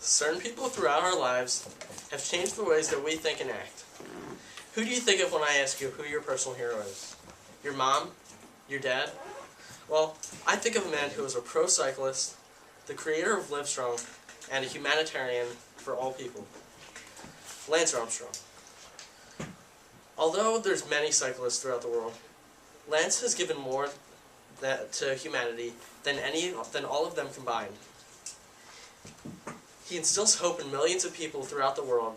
Certain people throughout our lives have changed the ways that we think and act. Who do you think of when I ask you who your personal hero is? Your mom? Your dad? Well, I think of a man who was a pro cyclist, the creator of Livestrong, and a humanitarian for all people. Lance Armstrong. Although there's many cyclists throughout the world, Lance has given more to humanity than all of them combined. He instills hope in millions of people throughout the world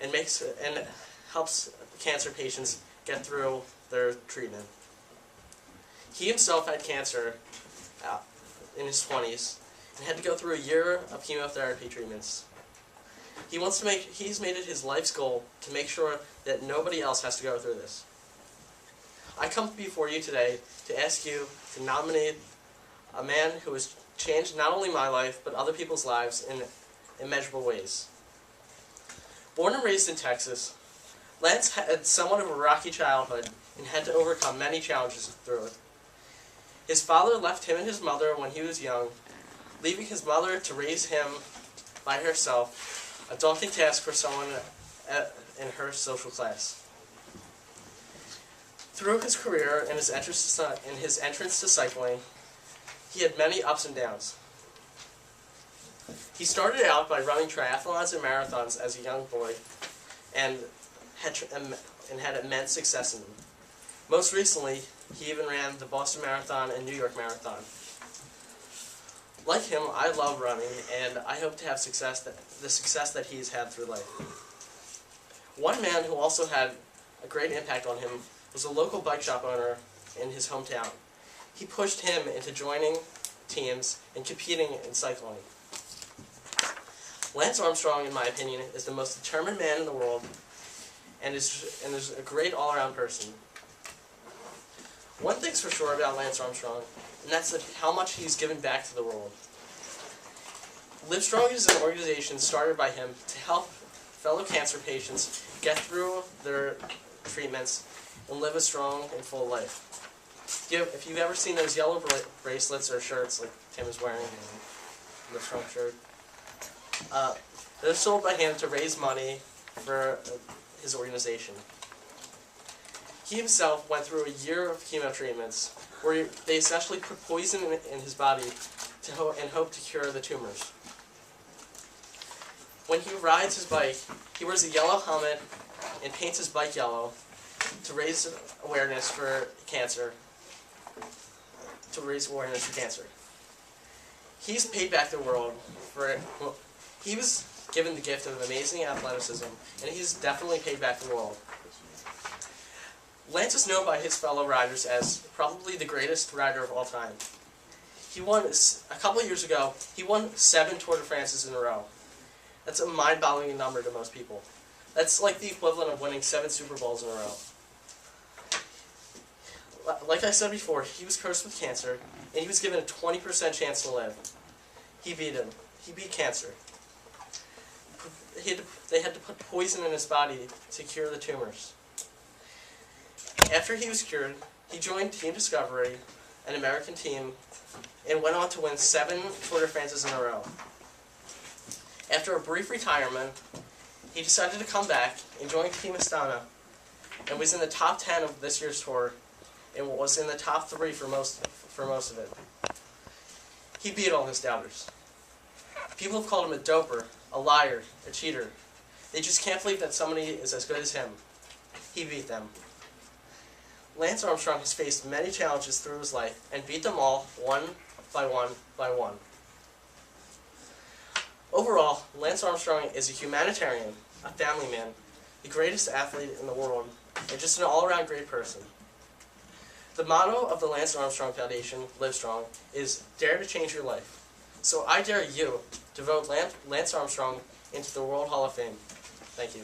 and helps cancer patients get through their treatment. He himself had cancer in his 20s and had to go through a year of chemotherapy treatments. He's made it his life's goal to make sure that nobody else has to go through this. I come before you today to ask you to nominate a man who has changed not only my life, but other people's lives in immeasurable ways. Born and raised in Texas, Lance had somewhat of a rocky childhood and had to overcome many challenges through it. His father left him and his mother when he was young, leaving his mother to raise him by herself, a daunting task for someone in her social class. Through his career and his entrance to cycling, he had many ups and downs. He started out by running triathlons and marathons as a young boy and had immense success in them. Most recently, he even ran the Boston Marathon and New York Marathon. Like him, I love running, and I hope to have the success that he's had through life. One man who also had a great impact on him was a local bike shop owner in his hometown. He pushed him into joining teams and competing in cycling. Lance Armstrong, in my opinion, is the most determined man in the world and is a great all-around person. One thing's for sure about Lance Armstrong, and that's how much he's given back to the world. Livestrong is an organization started by him to help fellow cancer patients get through their treatments and live a strong and full life. If you've ever seen those yellow bracelets or shirts like Tim is wearing, the Livestrong shirt, they're sold by him to raise money for his organization. He himself went through a year of chemo treatments where they essentially put poison in his body and hope to cure the tumors. When he rides his bike, he wears a yellow helmet and paints his bike yellow to raise awareness for cancer. He's paid back the world for it. Well, he was given the gift of amazing athleticism, and he's definitely paid back the world. Lance is known by his fellow riders as probably the greatest rider of all time. A couple of years ago, he won 7 Tour de France's in a row. That's a mind-boggling number to most people. That's like the equivalent of winning 7 Super Bowls in a row. Like I said before, he was cursed with cancer, and he was given a 20% chance to live. He beat him. He beat cancer. They had to put poison in his body to cure the tumors. After he was cured, he joined Team Discovery, an American team, and went on to win 7 Tour de France's in a row. After a brief retirement, he decided to come back and join Team Astana, and was in the top 10 of this year's tour, and was in the top 3 for most of it. He beat all his doubters. People have called him a doper, a liar, a cheater. They just can't believe that somebody is as good as him. He beat them. Lance Armstrong has faced many challenges through his life and beat them all one by one by one. Overall, Lance Armstrong is a humanitarian, a family man, the greatest athlete in the world, and just an all-around great person. The motto of the Lance Armstrong Foundation, Livestrong, is Dare to Change Your Life. So I dare you to vote Lance Armstrong into the World Hall of Fame. Thank you.